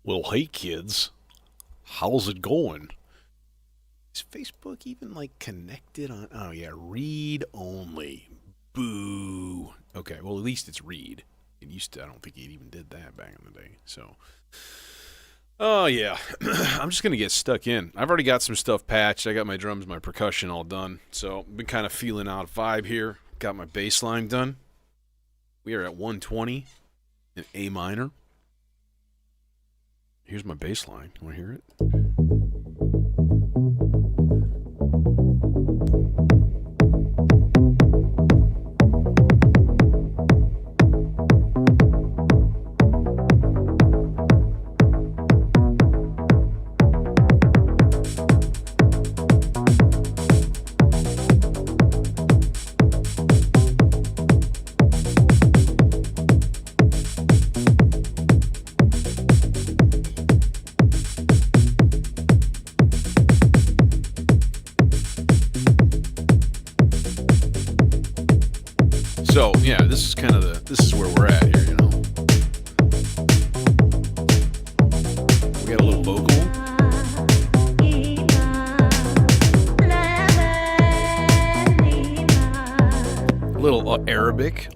Well, hey kids, how's it going? Is Facebook even like connected on? Oh yeah, read only. Boo. Okay, well at least it's read. It used to. I don't think it even did that back in the day. So, oh yeah, I'm just gonna get stuck in. I've already got some stuff patched. I got my drums, my percussion all done. So I've been kind of feeling out vibe here. Got my bass line done. We are at 120 in A minor. Here's my bass line. You want to hear it? So yeah, this is where we're at here, you know. We got a little vocal,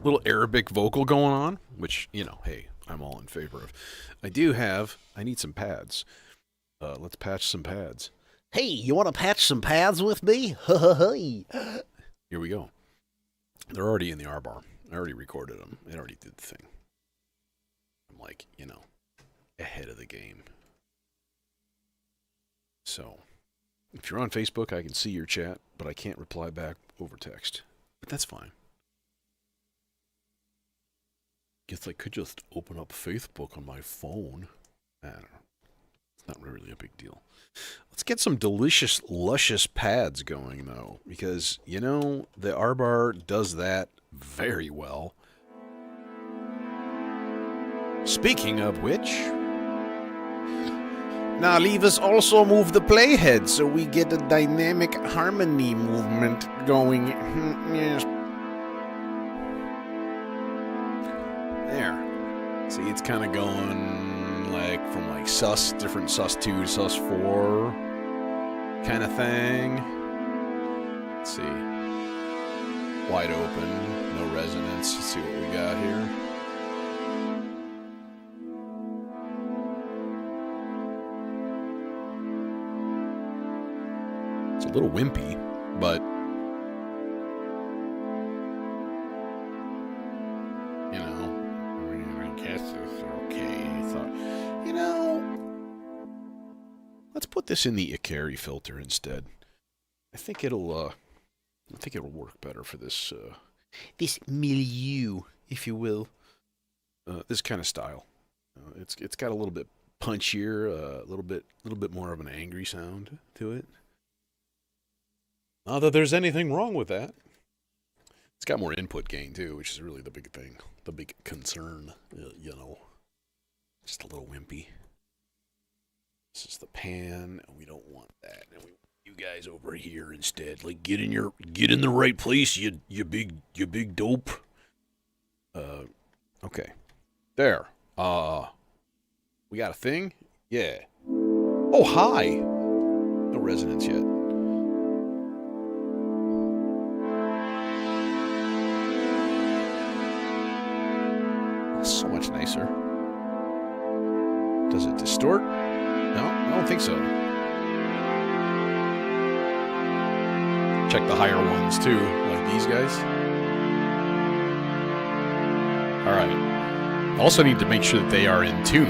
little Arabic vocal going on, which hey, I'm all in favor of. I need some pads. Let's patch some pads. Hey, you want to patch some pads with me? Here we go. They're already in the R bar. I already recorded them. It already did the thing. I'm like, ahead of the game. So, if you're on Facebook, I can see your chat, but I can't reply back over text. But that's fine. Guess I could just open up Facebook on my phone. I don't know. It's not really a big deal. Let's get some delicious, luscious pads going, though, because, the R-bar does that very well. Speaking of which, now leave us also move the playhead so we get a dynamic harmony movement going. Yes. There. See, it's kind of going from sus, different sus 2 to sus 4 kind of thing. Let's see. Wide open, no resonance. Let's see what we got here. It's a little wimpy, but I guess it's okay. I thought, let's put this in the Ikari filter instead. I think it'll work better for this this milieu, if you will. This kind of style. It's got a little bit punchier, a little bit more of an angry sound to it. Not that there's anything wrong with that. It's got more input gain too, which is really the big thing, the big concern. Just a little wimpy. This is the pan, and we don't want that. And we want you guys over here instead. Like get in the right place, you big dope. Okay. There. We got a thing? Yeah. Oh, hi. No resonance yet. So much nicer. Does it distort? No, I don't think so. Check the higher ones too, like these guys. Alright. Also need to make sure that they are in tune.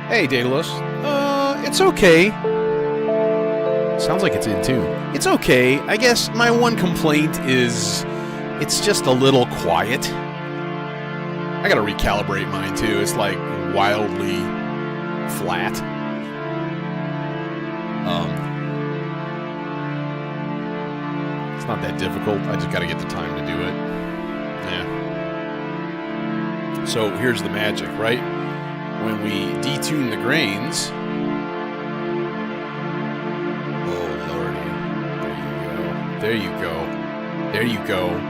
Hey, Daedalus. It's okay. Sounds like it's in tune. It's okay. I guess my one complaint is it's just a little quiet. I gotta recalibrate mine too. It's like wildly flat. It's not that difficult. I just gotta get the time to do it. Yeah. So here's the magic, right? When we detune the grains. Oh lordy. There you go. There you go.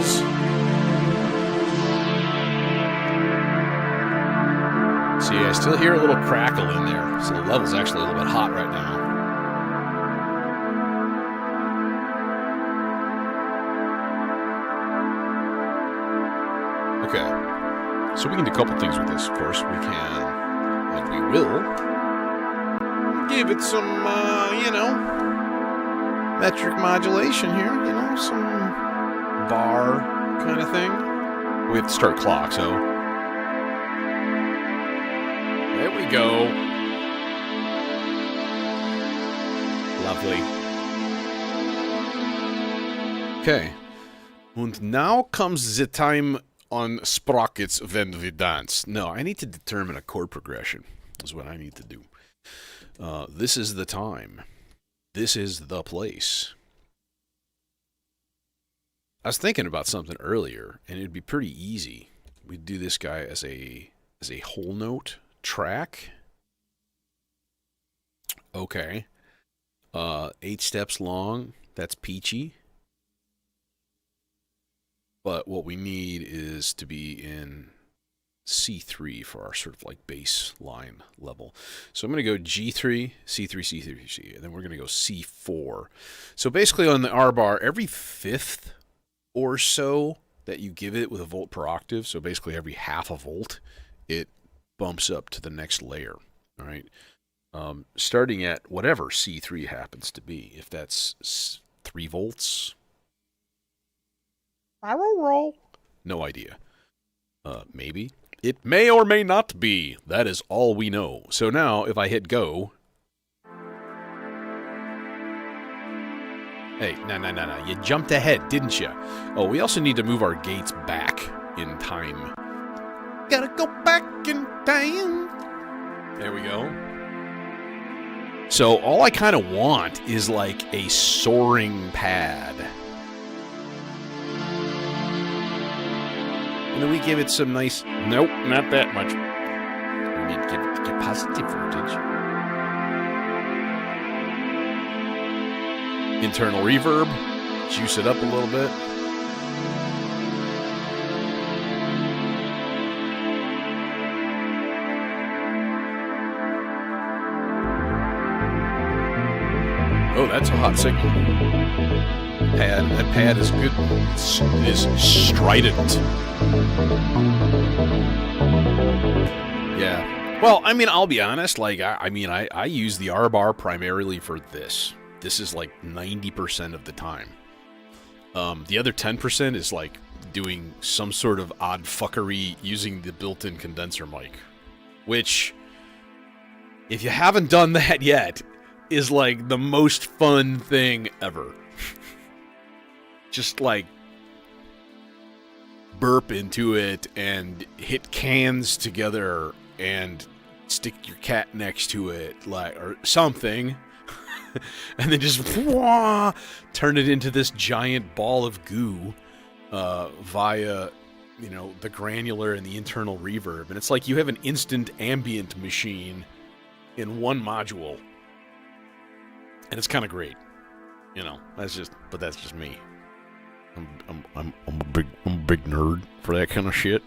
levels. See, I still hear a little crackle in there, so the level's actually a little bit hot right now. Okay, so we can do a couple things with this. Of course, we can, and we will, give it some, metric modulation here, some bar kind of thing. We have to start clock, so there we go. Lovely. Okay. And now comes the time on Sprockets when we dance. No, I need to determine a chord progression. Is what I need to do. This is the time. This is the place. I was thinking about something earlier, and it'd be pretty easy. We'd do this guy as a whole note track. Okay. 8 steps long. That's peachy. But what we need is to be in C3 for our sort of like baseline level. So I'm going to go G3, C3, C3, C, and then we're going to go C4. So basically on the R bar, every fifth or so that you give it with a volt per octave, so basically every half a volt, it bumps up to the next layer. All right. Starting at whatever C3 happens to be. If that's 3 volts, no idea. Maybe. It may or may not be. That is all we know. So now, if I hit go... Hey, no. You jumped ahead, didn't you? Oh, we also need to move our gates back in time. Gotta go back in time. There we go. So all I kind of want is like a soaring pad. And then we give it some nice... Nope, not that much. We need to give it the positive voltage. Internal reverb. Juice it up a little bit. Oh, that's a hot signal. That pad is good. It is strident. Yeah. Well, I mean, I'll be honest. Like, I use the R bar primarily for this. This is like 90% of the time. The other 10% is like doing some sort of odd fuckery using the built-in condenser mic, which, if you haven't done that yet, is like the most fun thing ever. Just like burp into it and hit cans together and stick your cat next to it, like, or something, and then just turn it into this giant ball of goo via, the granular and the internal reverb. And it's like you have an instant ambient machine in one module. And it's kind of great, that's just me. I'm a big nerd for that kind of shit,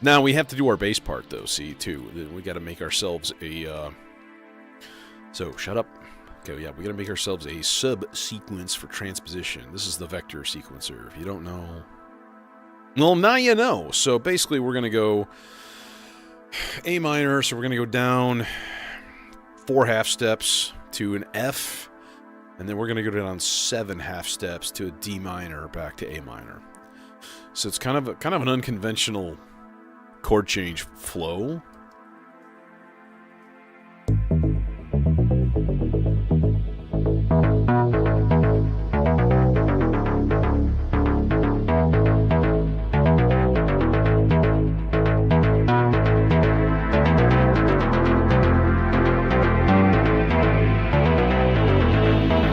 Now we have to do our bass part though. See, too, we got to make ourselves a. So shut up. Okay, yeah, we got to make ourselves a sub-sequence for transposition. This is the vector sequencer. If you don't know, well, now you know. So basically, we're gonna go A minor, so we're going to go down 4 half steps to an F, and then we're going to go down 7 half steps to a D minor back to A minor. So it's kind of an unconventional chord change flow.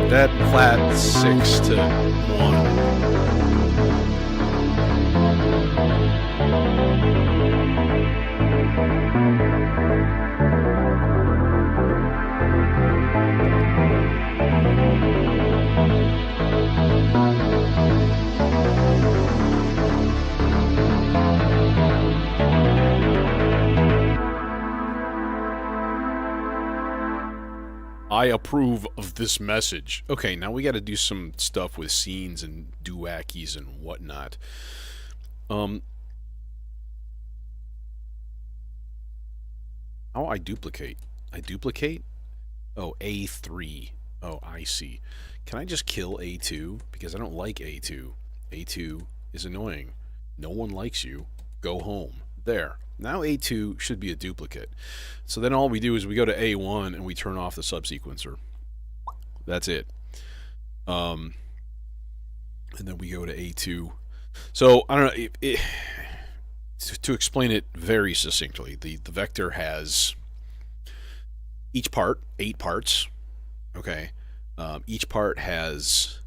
That flat 6 to 1. I approve of this message. Okay, now we got to do some stuff with scenes and duackies and whatnot. How I duplicate? I duplicate? Oh, A3. Oh, I see. Can I just kill A2? Because I don't like A2. A2 is annoying. No one likes you. Go home. There. Now A2 should be a duplicate. So then all we do is we go to A1 and we turn off the subsequencer. That's it. And then we go to A2. So, I don't know. To explain it very succinctly, the vector has each part, 8 parts. Okay. Each part has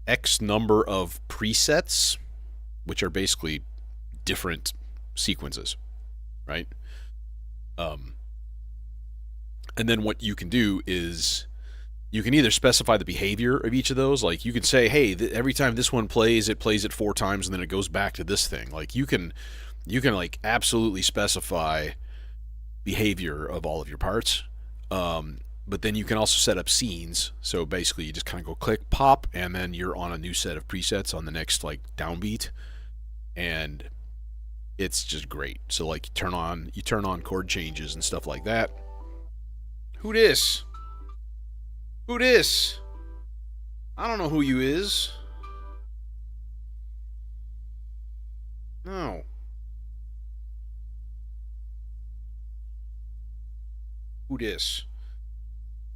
X number of presets, which are basically different sequences, right? And then what you can do is you can either specify the behavior of each of those. Like you can say, hey, every time this one plays, it plays it 4 times, and then it goes back to this thing. Like you can like absolutely specify behavior of all of your parts. But then you can also set up scenes. So basically, you just kind of go click, pop, and then you're on a new set of presets on the next like downbeat, and it's just great. So like you turn on chord changes and stuff like that. Who dis? Who dis? I don't know who you is. No. Who dis?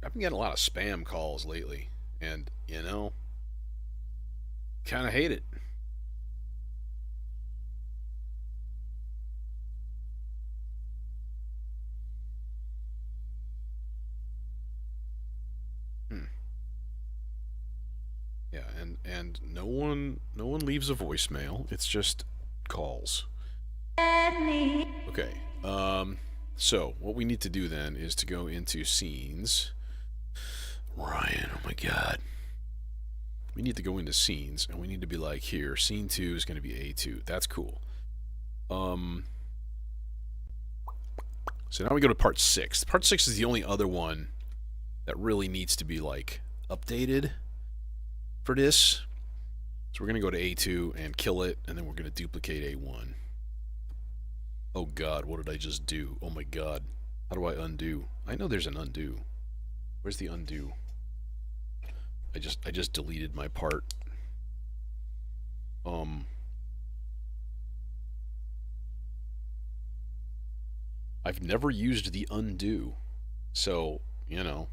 I've been getting a lot of spam calls lately, and you know, kind of hate it. Yeah, and no one leaves a voicemail. It's just calls. Okay. So what we need to do then is to go into scenes. Ryan, oh my god. We need to go into scenes, and we need to be like, here, scene 2 is going to be A2. That's cool. So now we go to part 6. Part 6 is the only other one that really needs to be like updated for this. So we're going to go to A2 and kill it, and then we're going to duplicate A1. Oh god, what did I just do? Oh my god. How do I undo? I know there's an undo. Where's the undo? I just deleted my part. I've never used the undo. So, you know.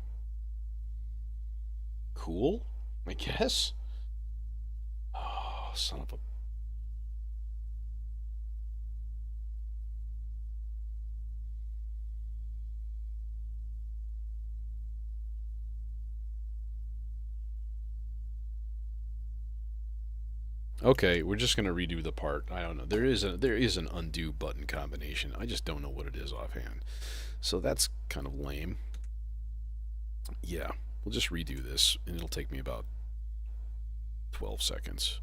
Cool, I guess. Oh, son of a... Okay, we're just gonna redo the part. I don't know. There is an undo button combination. I just don't know what it is offhand. So that's kind of lame. Yeah, we'll just redo this, and it'll take me about 12 seconds.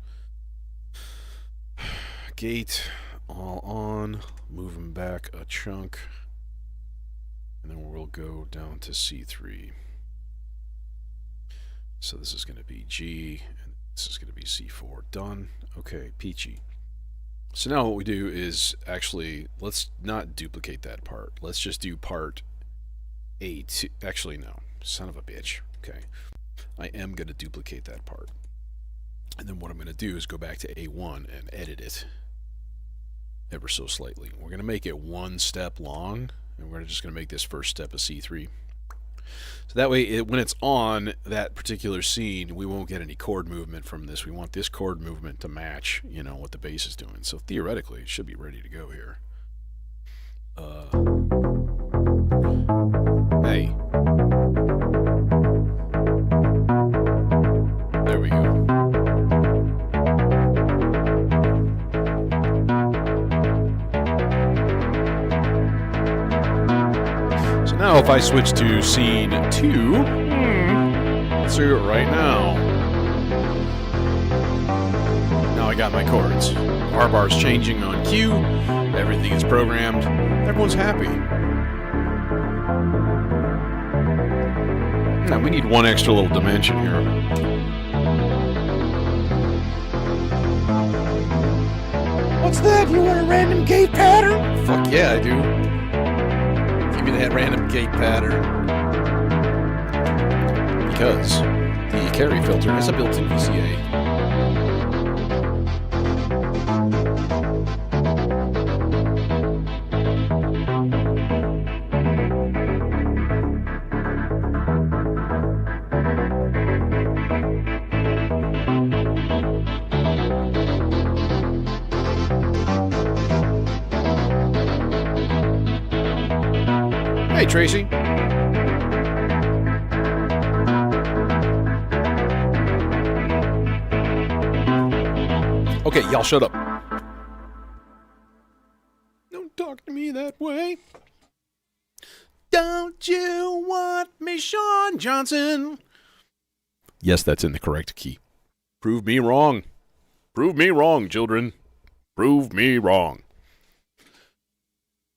Gate all on. Move him back a chunk, and then we'll go down to C3. So this is going to be G, and this is going to be C4. Done. Okay, peachy. So now what we do is actually, let's not duplicate that part. Let's just do part A2. Actually, no. Son of a bitch. Okay. I am going to duplicate that part. And then what I'm going to do is go back to A1 and edit it ever so slightly. We're going to make it 1 step long, and we're just going to make this first step a C3. So that way, when it's on that particular scene, we won't get any chord movement from this. We want this chord movement to match, you know, what the bass is doing. So theoretically, it should be ready to go here. Hey. There we go. So now if I switch to scene 2, let's do it right now. Now I got my chords. R bar's changing on cue. Everything is programmed. Everyone's happy. Now we need one extra little dimension here. What's that? You want a random gate pattern? Fuck yeah, I do. Give me that random gate pattern. Because the carry filter is a built-in VCA. Hey, Tracy. Okay, y'all shut up. Don't talk to me that way. Don't you want me, Sean Johnson? Yes, that's in the correct key. Prove me wrong. Prove me wrong, children. Prove me wrong.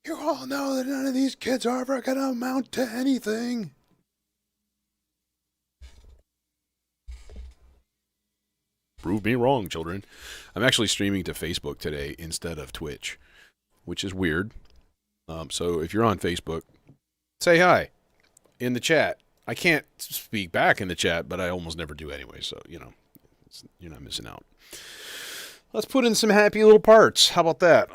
You all know that none of these kids are ever going to amount to anything. Prove me wrong, children. I'm actually streaming to Facebook today instead of Twitch, which is weird. So if you're on Facebook, say hi in the chat. I can't speak back in the chat, but I almost never do anyway, so, you know, you're not missing out. Let's put in some happy little parts. How about that?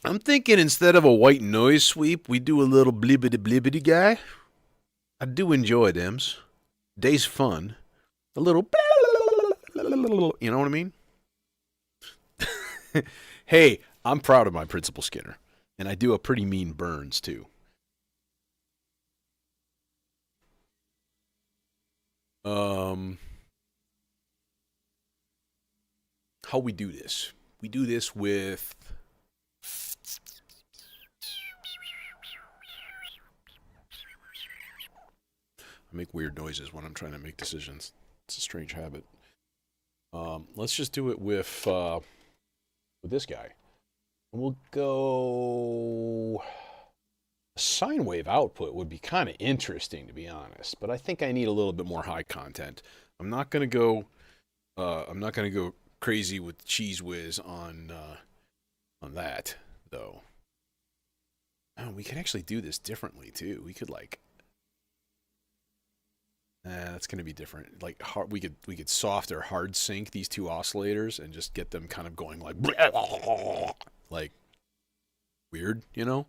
I'm thinking instead of a white noise sweep, we do a little blibbity guy. I do enjoy thems. Day's fun. A little, you know what I mean? Hey, I'm proud of my Principal Skinner. And I do a pretty mean Burns, too. How we do this? We do this with... I make weird noises when I'm trying to make decisions. It's a strange habit. Let's just do it with this guy. We'll go... A sine wave output would be kind of interesting, to be honest, but I think I need a little bit more high content. I'm not gonna go crazy with Cheese Whiz on that, though. Oh, we can actually do this differently too. We could like, that's gonna be different. Like we could soft or hard sync these two oscillators and just get them kind of going like weird, you know.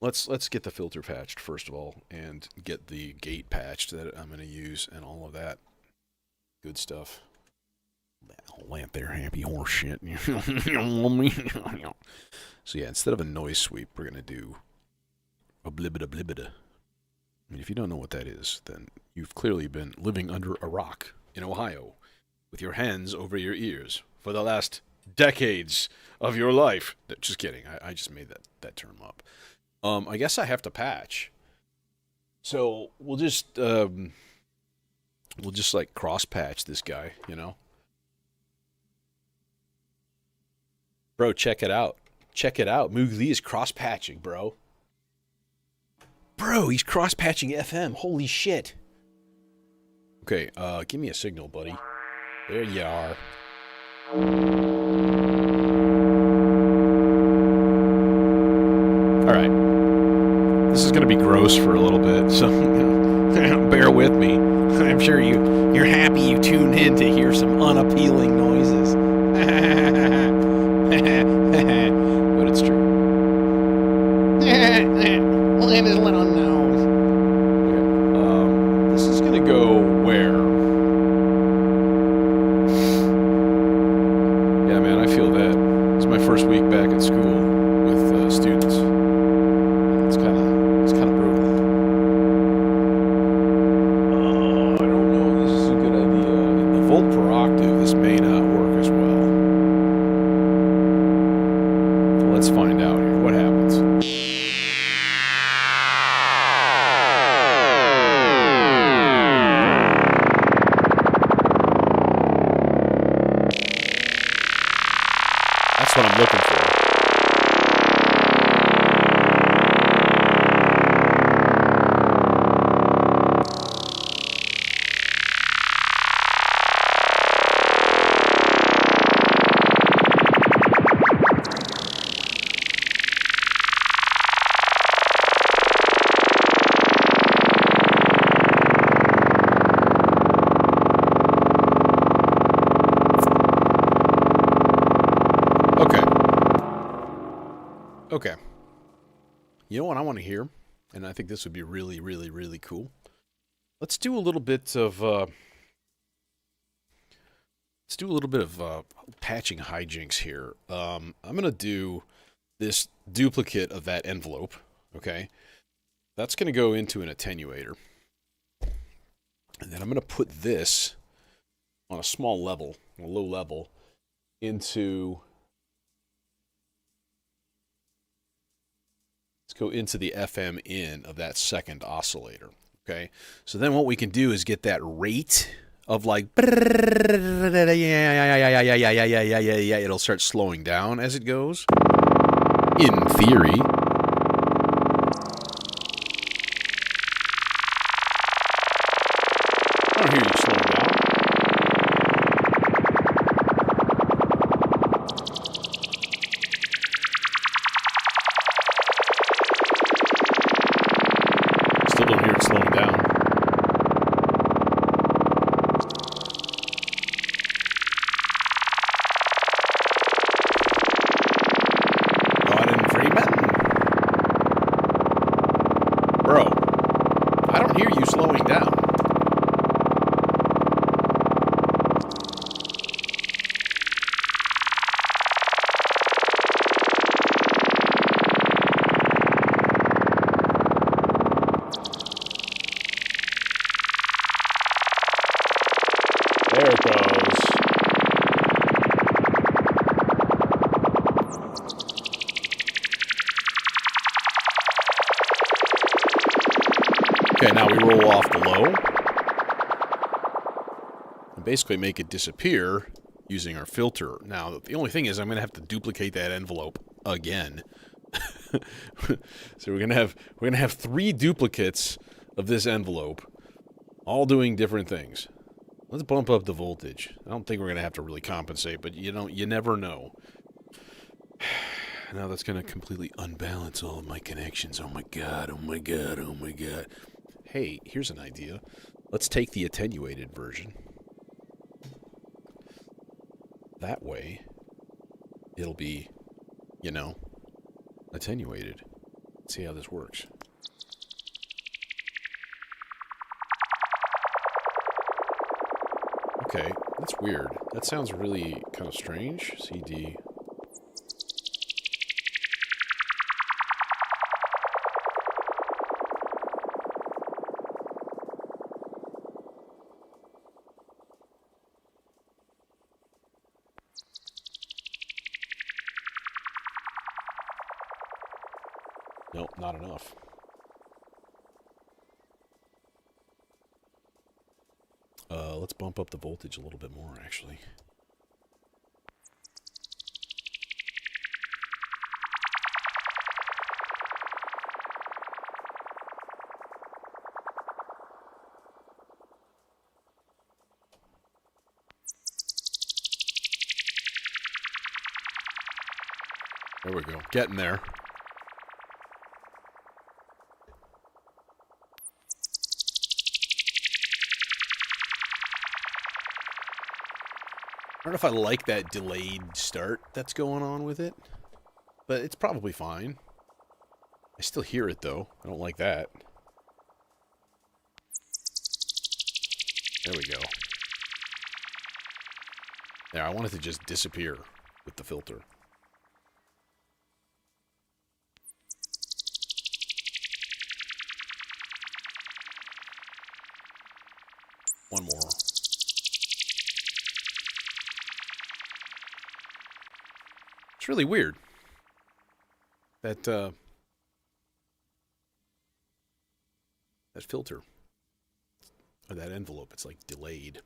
Let's get the filter patched first of all, and get the gate patched that I'm going to use, and all of that good stuff. Lamp there, happy horse shit. So yeah, instead of a noise sweep, we're going to do a blibbida. I mean, if you don't know what that is, then you've clearly been living under a rock in Ohio with your hands over your ears for the last decades of your life. Just kidding. I just made that term up. I guess I have to patch. So we'll just like cross patch this guy, you know. Bro, check it out. Check it out. Moog Lee is cross patching, bro. Bro, he's cross patching FM. Holy shit. Okay, give me a signal, buddy. There you are. All right. This is going to be gross for a little bit, so bear with me. I'm sure you're happy you tuned in to hear some unappealing noises. But it's true. Let his little nose. Okay. This is going to go where? Yeah, man, I feel that. It's my first week back at school with students. It's kind of brutal. I don't know if this is a good idea. In the volt per octave, this may not work as well. Let's find Okay. You know what I want to hear? And I think this would be really, really, really cool. Let's do a little bit of patching hijinks here. I'm gonna do this duplicate of that envelope. Okay, that's gonna go into an attenuator, and then I'm gonna put this on a small level, a low level, into. Let's go into the FM in of that second oscillator. Okay, so then what we can do is get that rate of like it'll start slowing down as it goes. In theory. I don't hear you slowing down. Still don't hear it slowing down. Gordon Freeman? Bro, I don't hear you slowing down. There it goes. Okay, now we roll off the low. And basically make it disappear using our filter. Now, the only thing is I'm going to have to duplicate that envelope again. So we're going to have 3 duplicates of this envelope, all doing different things. Let's bump up the voltage. I don't think we're going to have to really compensate, but you never know. Now that's going to completely unbalance all of my connections. Oh my god, oh my god, oh my god. Hey, here's an idea. Let's take the attenuated version. That way, it'll be, attenuated. Let's see how this works. Okay, that's weird. That sounds really kind of strange. CD. Nope, not enough. Let's bump up the voltage a little bit more, actually. There we go. Getting there. I don't know if I like that delayed start that's going on with it, but it's probably fine. I still hear it, though. I don't like that. There we go. There, I want it to just disappear with the filter. One more. It's really weird. That filter. Or that envelope, it's like delayed.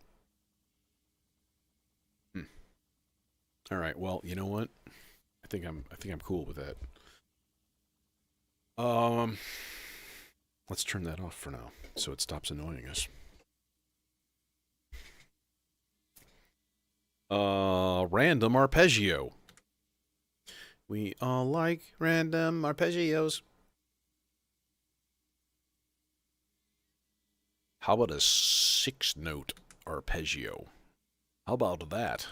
Alright, well, you know what? I think I'm cool with that. Let's turn that off for now, so it stops annoying us. Random arpeggio. We all like random arpeggios. How about a 6-note arpeggio? How about that?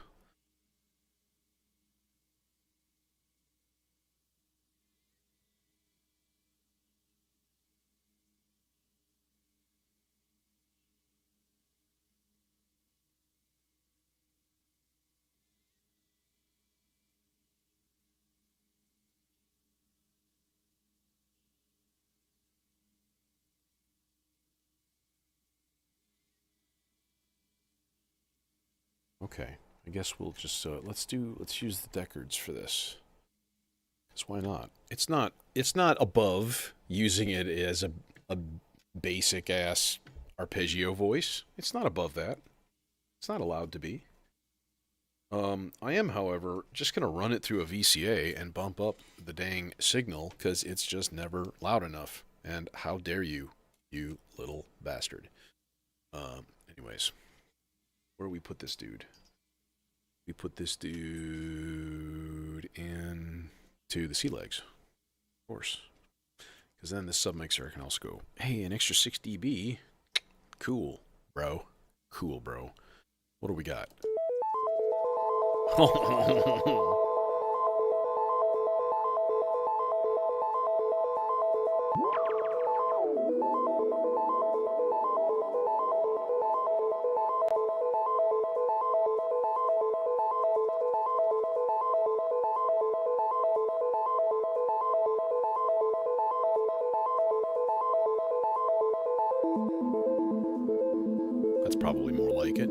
Okay. I guess we'll just let's use the Deckards for this. Cause why not? It's not above using it as a basic ass arpeggio voice. It's not above that. It's not allowed to be. I am, however, just gonna run it through a VCA and bump up the dang signal because it's just never loud enough. And how dare you, you little bastard. Anyways, where do we put this dude? We put this dude into the sea legs, of course. Because then this submixer can also go, hey, an extra 6 dB. Cool, bro. Cool, bro. What do we got? That's probably more like it.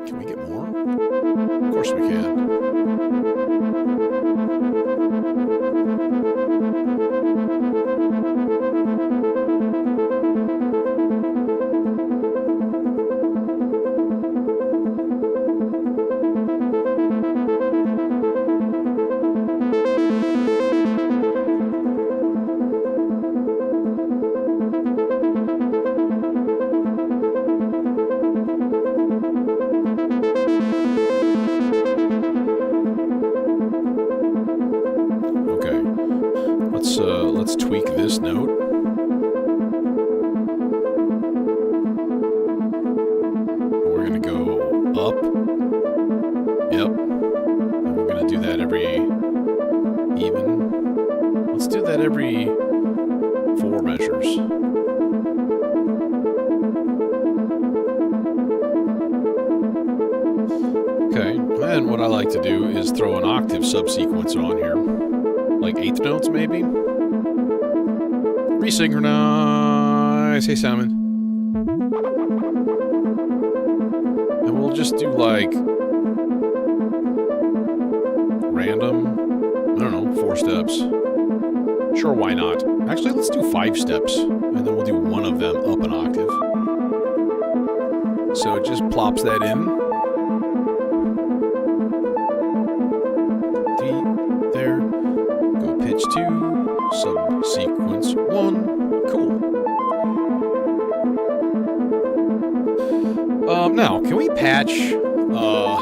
Can we get more? Of course we can. Let's tweak this note. We're gonna go up. Yep. And we're gonna do that every even. Let's do that every 4 measures. Okay, and what I like to do is throw an octave subsequence on here. Like 8th notes, maybe? Resynchronize. Hey, Simon. And we'll just do, like, random, I don't know, 4 steps. Sure, why not? Actually, let's do 5 steps, and then we'll do one of them up an octave. So it just plops that in. There. Go pitch 2, subsequence 1. Cool. Now, can we patch the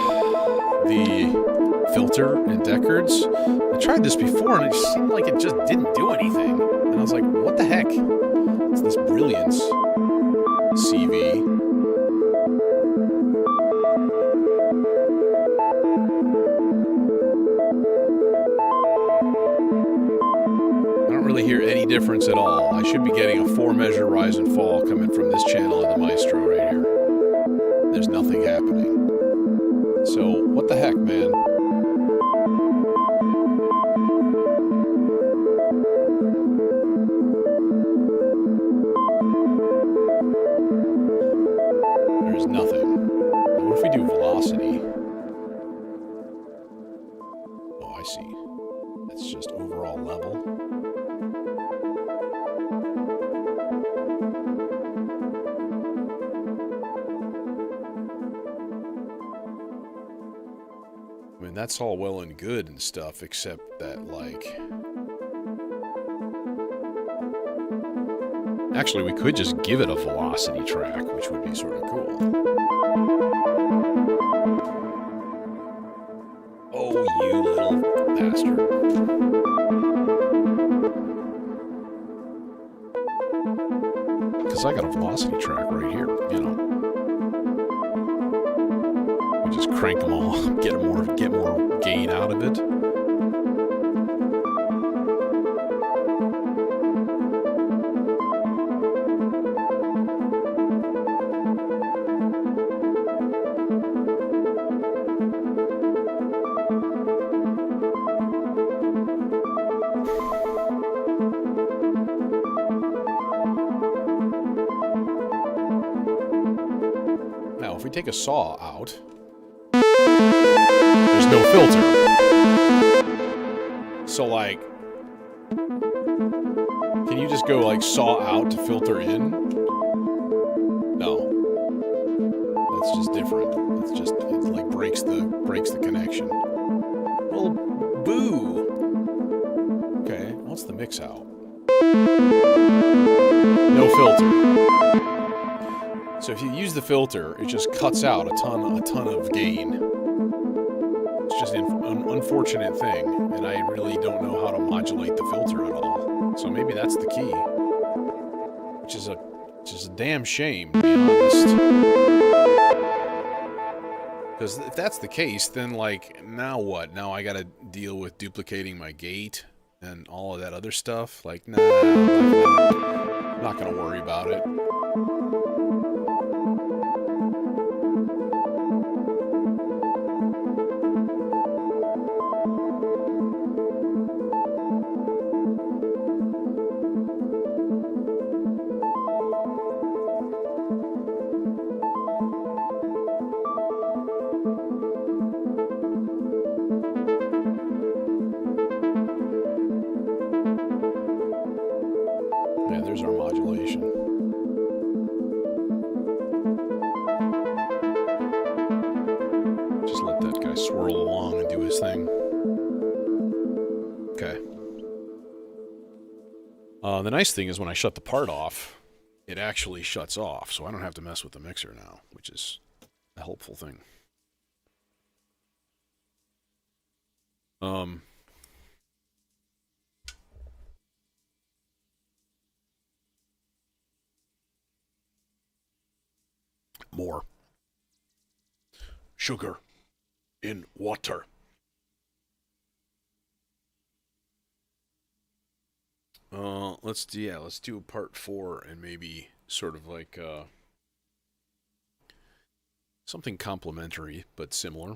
filter in Deckards? I tried this before and it just seemed like it just didn't do anything. And I was like, what the heck? It's this Brilliance CV. Hear any difference at all. I should be getting a 4-measure rise and fall coming from this channel of the Maestro right here. There's nothing happening. So, what the heck, man? There's nothing. Now, what if we do velocity? Oh, I see. That's just overall level. I mean, that's all well and good and stuff, except that, like... Actually, we could just give it a velocity track, which would be sort of cool. Oh, you little bastard. Because I got a velocity track right here, you know. We Just crank them all, get more gain out of it. Now, if we take a saw out, there's no filter. So, like, can you just go, like, saw out to filter in? No. That's just different. It, like, breaks the connection. Well, boo! Okay, what's the mix out? No filter. So if you use the filter, it just cuts out a ton of gain. It's just an unfortunate thing, and I really don't know how to modulate the filter at all. So maybe that's the key, which is a damn shame, to be honest. Because if that's the case, then like now what? Now I got to deal with duplicating my gate and all of that other stuff. Like, nah, I'm not gonna worry about it. Yeah, there's our modulation. Just let that guy swirl along and do his thing. Okay. The nice thing is when I shut the part off, it actually shuts off, so I don't have to mess with the mixer now, which is a helpful thing. More sugar in water. Let's do part 4 and maybe sort of like something complementary but similar.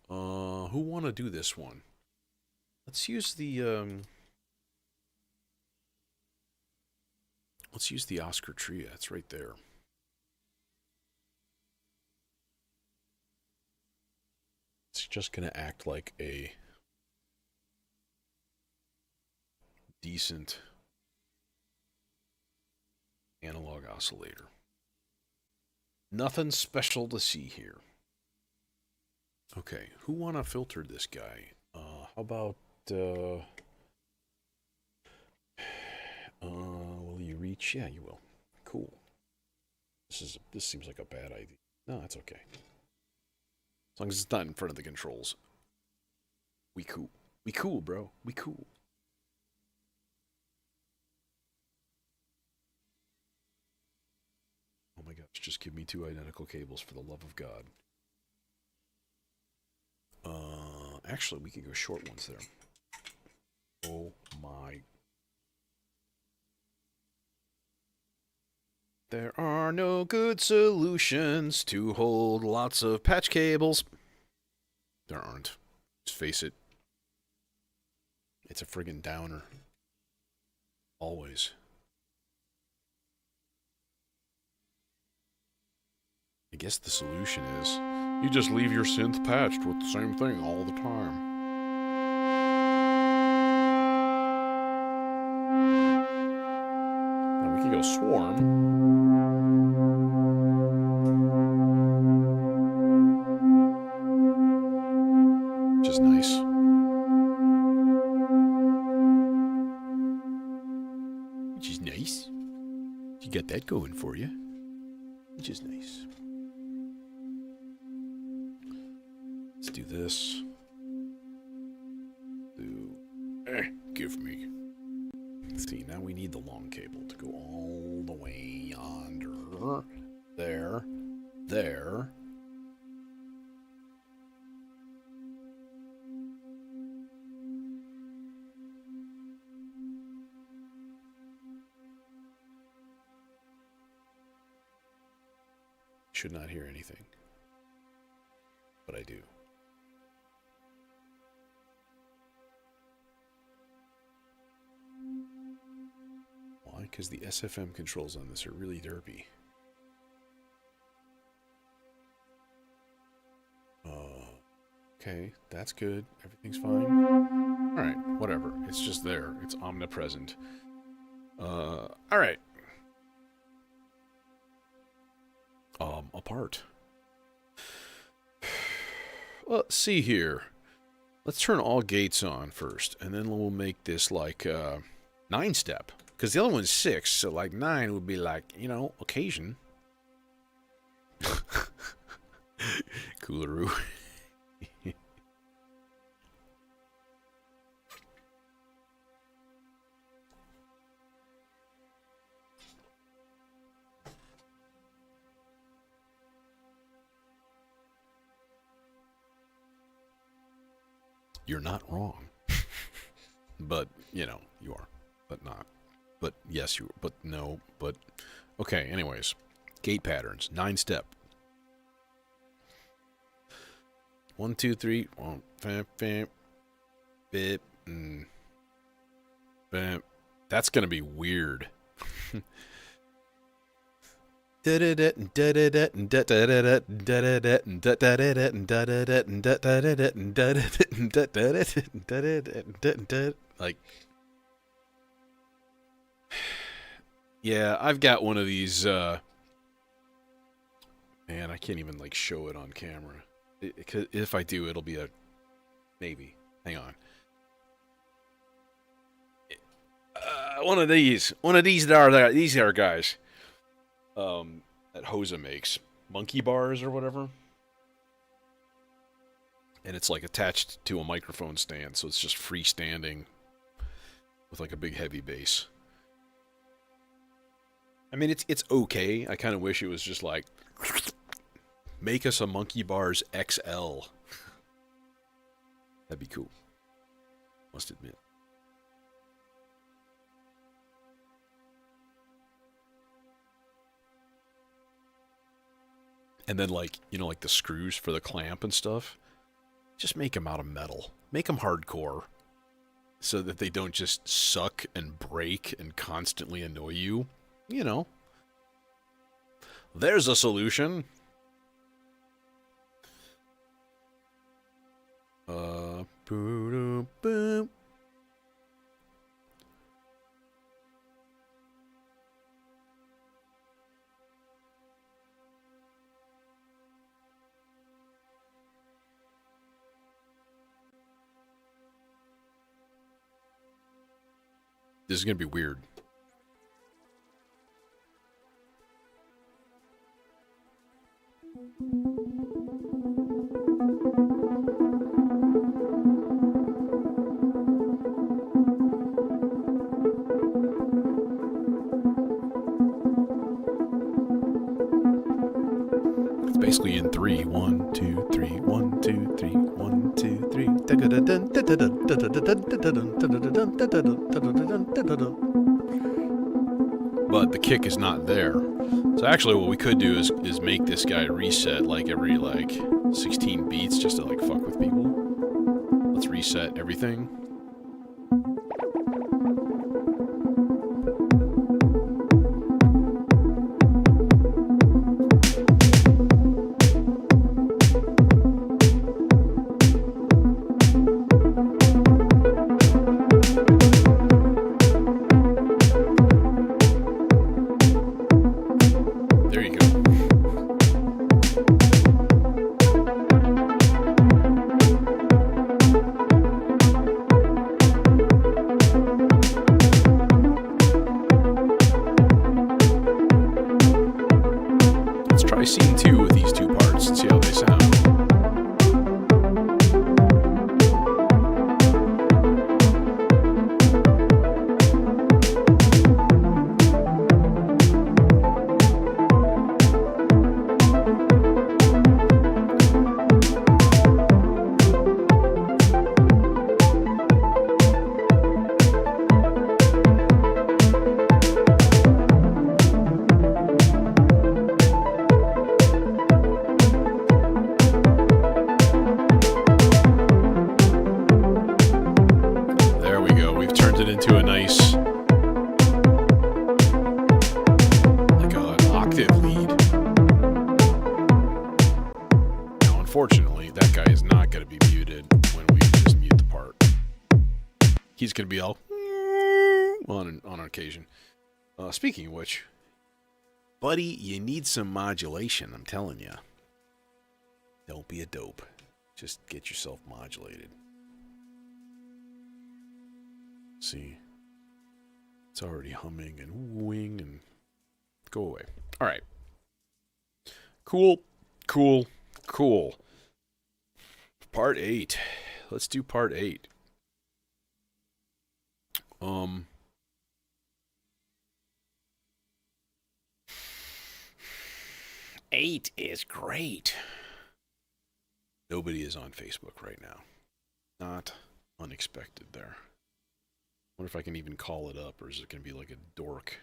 Who want to do this one? Let's use the Oscar Tria. It's right there. It's just gonna act like a decent analog oscillator. Nothing special to see here. Okay, who wanna filter this guy? How about will you reach? Yeah, you will. Cool. This seems like a bad idea. No, that's okay. As long as it's not in front of the controls. We cool. We cool, bro. We cool. Oh my gosh, just give me 2 identical cables for the love of God. Actually, we could go short ones there. Oh my. There are no good solutions to hold lots of patch cables. There aren't. Just face it. It's a friggin' downer. Always. I guess the solution is you just leave your synth patched with the same thing all the time. Now we can go swarm. Which is nice. Which is nice. You got that going for you. Which is nice. Let's do this. Give me. See, now we need the long cable to go all the way yonder. There. There. Should not hear anything. But I do. Why? Because the SFM controls on this are really derpy. Okay, that's good. Everything's fine. Alright, whatever. It's just there. It's omnipresent. Alright. Apart. Well, let's see here. Let's turn all gates on first, and then we'll make this like 9-step. Because the other one's 6, so like 9 would be like, you know, occasion. Coolaroo. You're not wrong. But, you know, you are. But not. But yes, you are. But no. But, okay, anyways. Gate patterns. 9-step. 1, 2, 3. Bip. Bip. That's going to be weird. Like, yeah, I've got one of these, man, I can't even, like, show it on camera. If I do, it'll be a, maybe. Hang on. One of these are guys. That Hosa makes. Monkey bars or whatever. And it's like attached to a microphone stand, so it's just freestanding with like a big heavy bass. I mean, it's okay. I kind of wish it was just like, make us a Monkey Bars XL. That'd be cool. Must admit. And then, like, you know, like the screws for the clamp and stuff, just make them out of metal. Make them hardcore so that they don't just suck and break and constantly annoy you. You know. There's a solution. Boom. This is going to be weird. It's basically in 3. 1, 2, 3. 1, 2, 3. 1, 2, 3. But the kick is not there. So actually what we could do is make this guy reset like every like 16 beats just to like fuck with people. Let's reset everything. turned it into a nice, like an octave lead. Now, unfortunately, that guy is not going to be muted when we just mute the part. He's going to be all on occasion. Speaking of which, buddy, you need some modulation, I'm telling you. Don't be a dope. Just get yourself modulated. See, it's already humming and wooing and go away. All right. Cool. Part 8. Let's do part 8. 8 is great. Nobody is on Facebook right now. Not unexpected there. Wonder if I can even call it up, or is it going to be like a dork?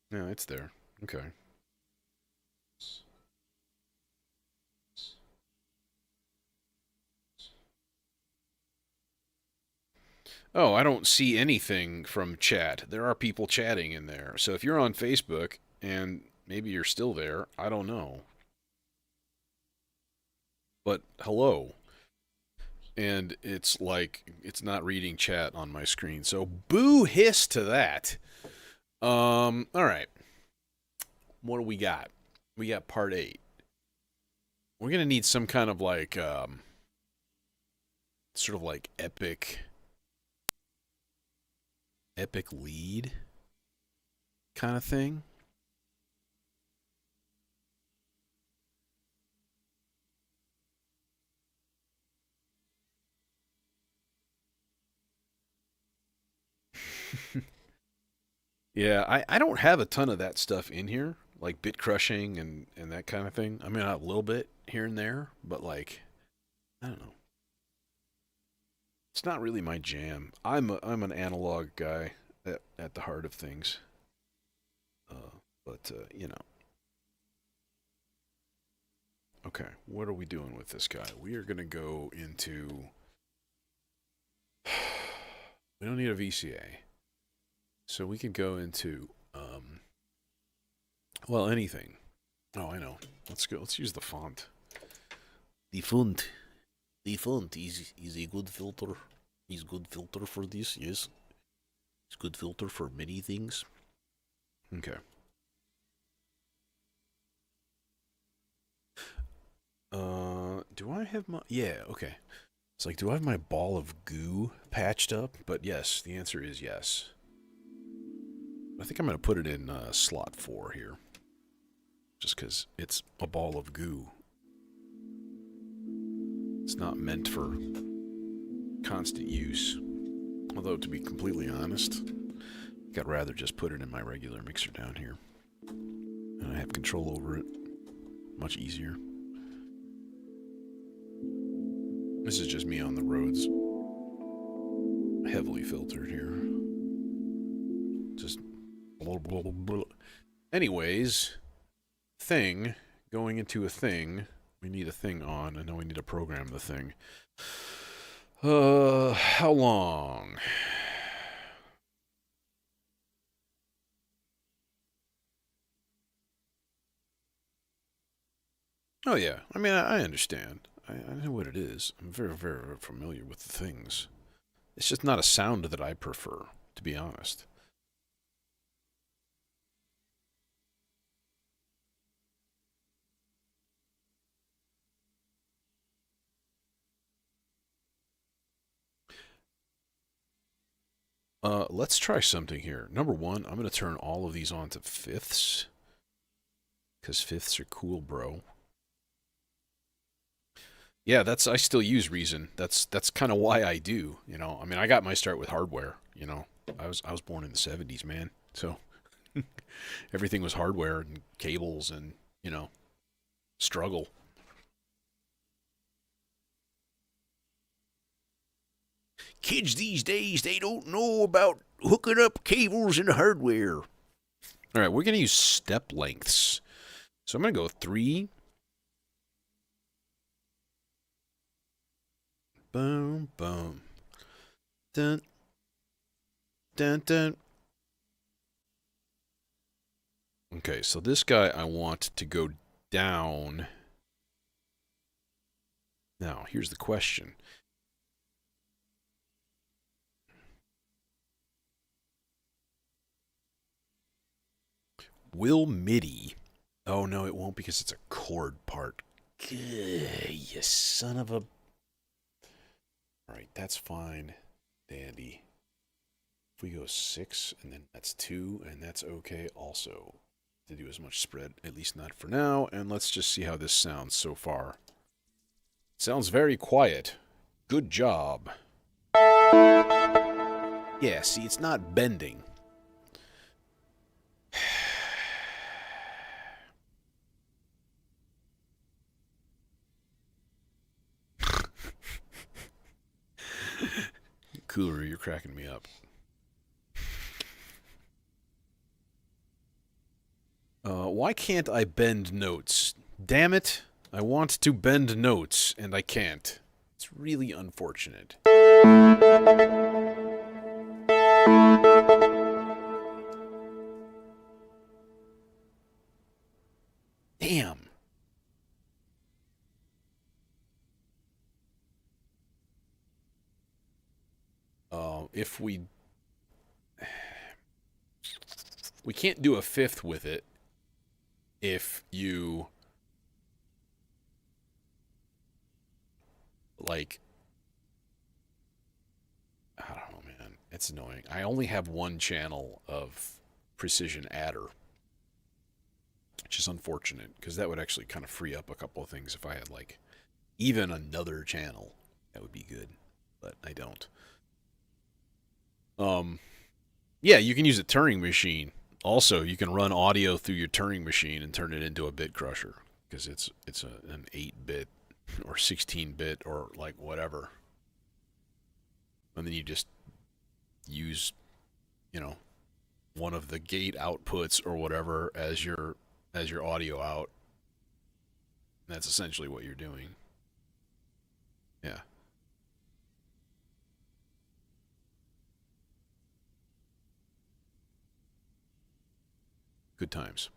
Yeah, it's there. Okay. Oh, I don't see anything from chat. There are people chatting in there. So if you're on Facebook, and maybe you're still there, I don't know. But hello. And it's like, it's not reading chat on my screen. So boo hiss to that. Alright. What do we got? We got part 8. We're going to need some kind of like, sort of like epic lead kind of thing. Yeah, I don't have a ton of that stuff in here, like bit crushing and that kind of thing. I mean, a little bit here and there, but like, I don't know. It's not really my jam. I'm an analog guy at the heart of things. But you know. Okay, what are we doing with this guy? We are going to go into... We don't need a VCA. So we can go into, well, anything. Oh, I know. Let's go. Let's use the font. The font is a good filter. Is good filter for this, yes. It's good filter for many things. Okay. Do I have my... Yeah, okay. It's like, do I have my ball of goo patched up? But yes, the answer is yes. I think I'm going to put it in slot 4 here. Just because it's a ball of goo. It's not meant for constant use. Although, to be completely honest, I'd rather just put it in my regular mixer down here. And I have control over it. Much easier. This is just me on the roads. Heavily filtered here. Just... Blah, blah, blah, blah. Anyways, thing, going into a thing. We need a thing on, and now we need to program the thing. How long? Oh yeah, I mean, I understand. I know what it is. I'm very, very, very familiar with the things. It's just not a sound that I prefer, to be honest. Let's try something here. Number one, I'm going to turn all of these on to fifths. Because fifths are cool, bro. Yeah, I still use Reason. That's kind of why I do, you know. I mean, I got my start with hardware, you know. I was born in the 70s, man. So everything was hardware and cables and, you know, struggle. Kids these days, they don't know about hooking up cables and hardware. All right, we're going to use step lengths. So I'm going to go 3, boom, boom. Dun, dun, dun. Okay, so this guy I want to go down. Now, here's the question. Will MIDI... Oh, no, it won't because it's a chord part. Gah, you son of a... Alright, that's fine. Dandy. If we go 6, and then that's 2, and that's okay also. To do as much spread, at least not for now, and let's just see how this sounds so far. Sounds very quiet. Good job. Yeah, see, it's not bending. Cooler, you're cracking me up. Why can't I bend notes? Damn it. I want to bend notes, and I can't. It's really unfortunate. Damn. If we can't do a fifth with it if you like, I don't know, man. It's annoying. I only have one channel of precision adder, which is unfortunate because that would actually kind of free up a couple of things if I had like even another channel. That would be good, but I don't. Yeah, you can use a Turing machine. Also, you can run audio through your Turing machine and turn it into a bit crusher because it's an 8-bit or 16-bit or like whatever. And then you just use, you know, one of the gate outputs or whatever as your audio out. And that's essentially what you're doing. Yeah. Good times.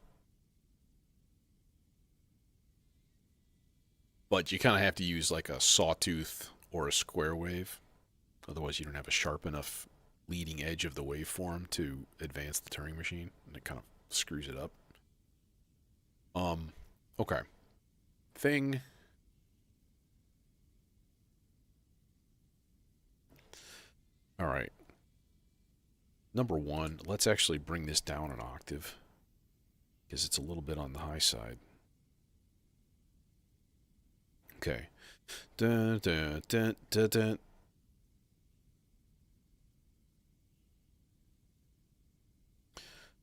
But you kind of have to use like a sawtooth or a square wave. Otherwise, you don't have a sharp enough leading edge of the waveform to advance the Turing machine, and it kind of screws it up. Okay. Thing. All right. Number 1, let's actually bring this down an octave because it's a little bit on the high side. Okay. Dun, dun, dun, dun, dun.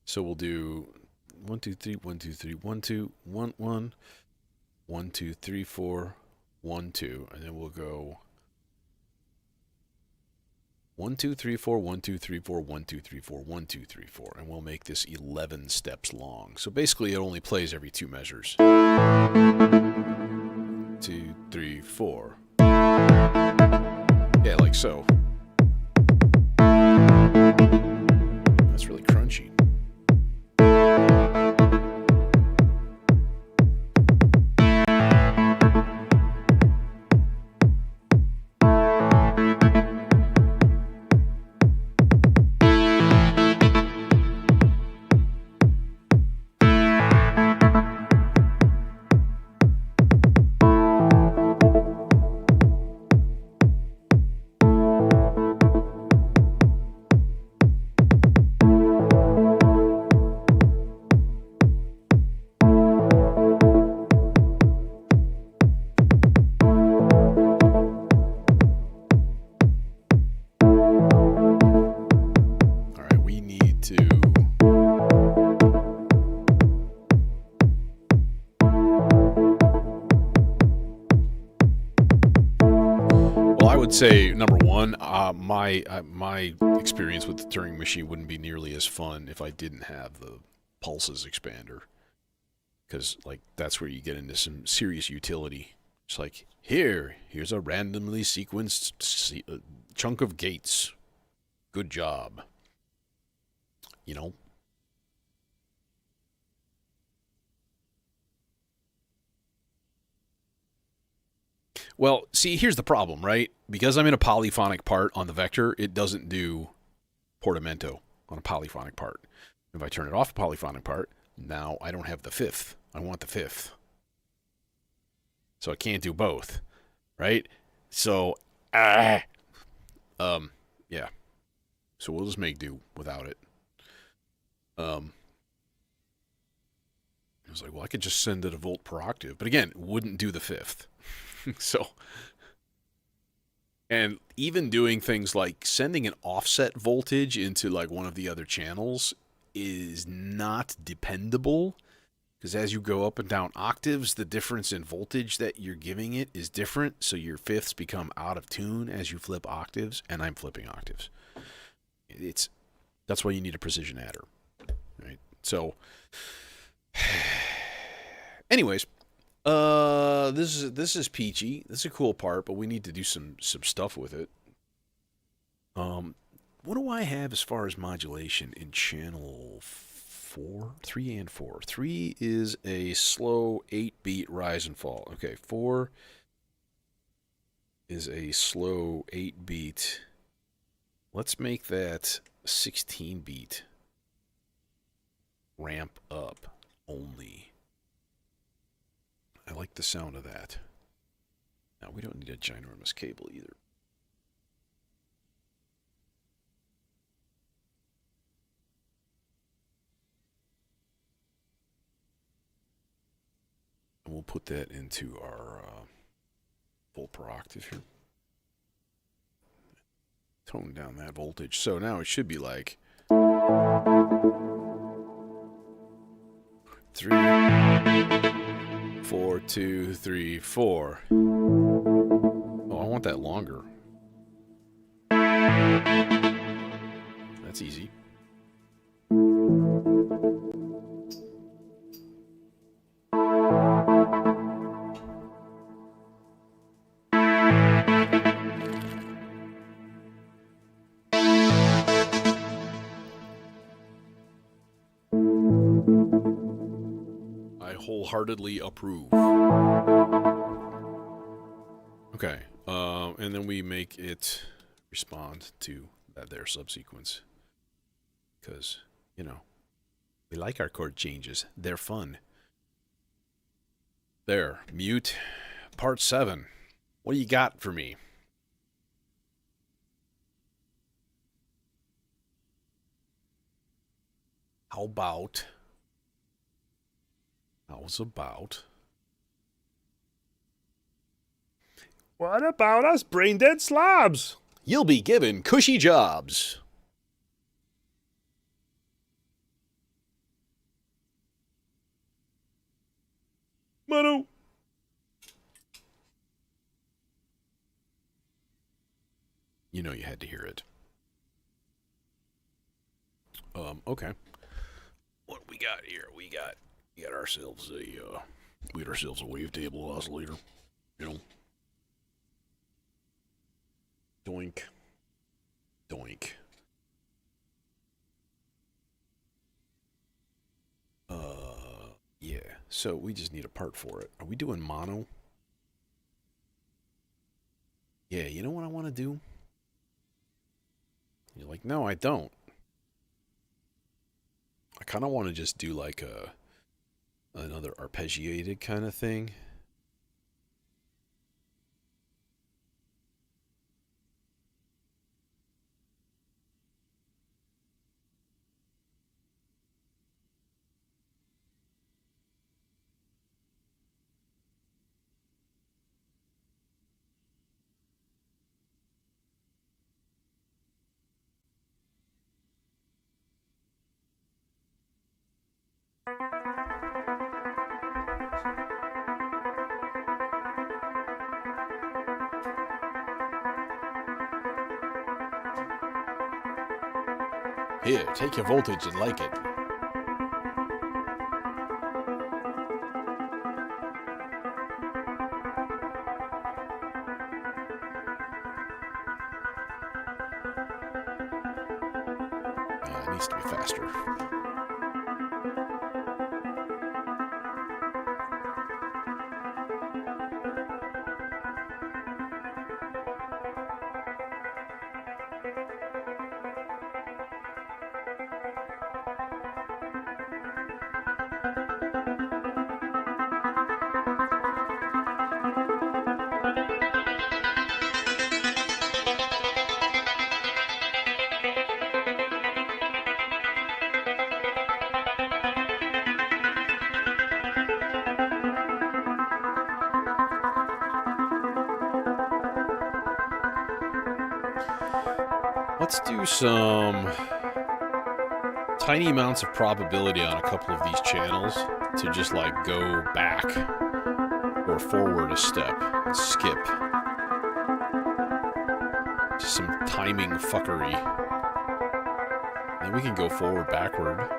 So we'll do 1, 2, 3, 1, 2, 3, 1, 2, 1, 1, 1, 2, 3, 4, 1, 2, and then we'll go 1, 2, 3, 4, 1, 2, 3, 4, 1, 2, 3, 4, 1, 2, 3, 4, and we'll make this 11 steps long. So basically, it only plays every 2 measures. 2, 3, 4. Yeah, like so. That's really crunchy. Say number 1, my experience with the Turing machine wouldn't be nearly as fun if I didn't have the pulses expander, because like that's where you get into some serious utility. It's like, here's a randomly sequenced chunk of gates. Good job. You know? Well, see, here's the problem, right? Because I'm in a polyphonic part on the vector, it doesn't do portamento on a polyphonic part. If I turn it off a polyphonic part, now I don't have the fifth. I want the fifth. So I can't do both, right? So, yeah. So we'll just make do without it. I was like, well, I could just send it a volt per octave. But again, wouldn't do the fifth. So, and even doing things like sending an offset voltage into like one of the other channels is not dependable, because as you go up and down octaves, the difference in voltage that you're giving it is different. So your fifths become out of tune as you flip octaves, and I'm flipping octaves. That's why you need a precision adder, right? So, anyways, this is peachy. This is a cool part, but we need to do some stuff with it. What do I have as far as modulation in channel 4, 3, and 4? 3 is a slow 8-beat rise and fall. Okay, 4 is a slow 8-beat. Let's make that 16-beat ramp up only. I like the sound of that. Now, we don't need a ginormous cable either. And we'll put that into our volt per octave here. Tone down that voltage. So now it should be like 3, 4, 2, 3, 4. Oh, I want that longer. That's easy. I wholeheartedly approve. Okay, and then we make it respond to that there subsequence. Because, you know, we like our chord changes. They're fun. There, mute, part 7. What do you got for me? How's about? What about us brain dead slobs? You'll be given cushy jobs. Manu. You know you had to hear it. Okay. What we got here? We got ourselves a wavetable oscillator. You know. Doink. Doink. Yeah. So we just need a part for it. Are we doing mono? Yeah, you know what I want to do? You're like, no, I don't. I kind of want to just do like another arpeggiated kind of thing. Here, take your voltage and like it. it needs to be faster. Let's do some tiny amounts of probability on a couple of these channels to just like go back or forward a step and skip. Just some timing fuckery. Then we can go forward, backward.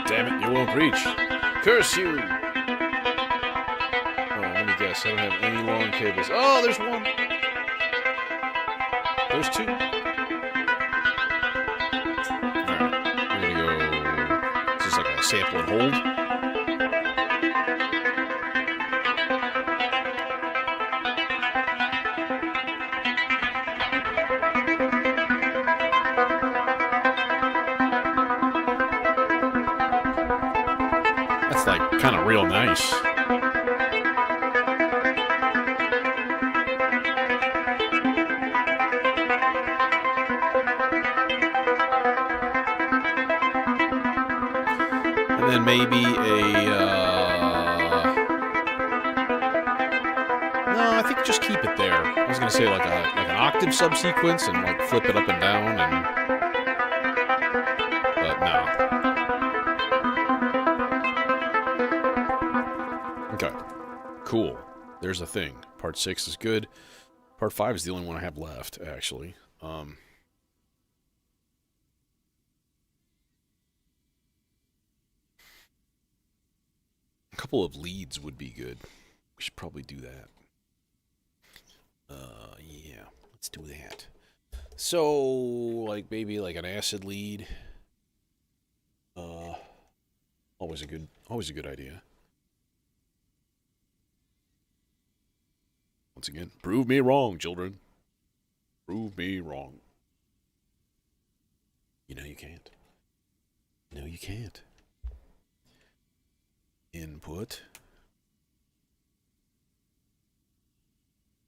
Damn it, you won't reach. Curse you! Oh, let me guess. I don't have any long cables. Oh, there's one! There's two. Alright, we're gonna go... Is this like a sample and hold? That's like kind of real nice. And then maybe no, I think just keep it there. I was gonna say like an octave subsequence and like flip it up and down and, but no. Okay, cool. There's a thing. Part 6 is good. Part 5 is the only one I have left, actually. A couple of leads would be good. We should probably do that. Yeah, let's do that. So, like maybe like an acid lead. Always a good idea. Once again, prove me wrong, children. Prove me wrong. You know you can't. No, you can't. Input.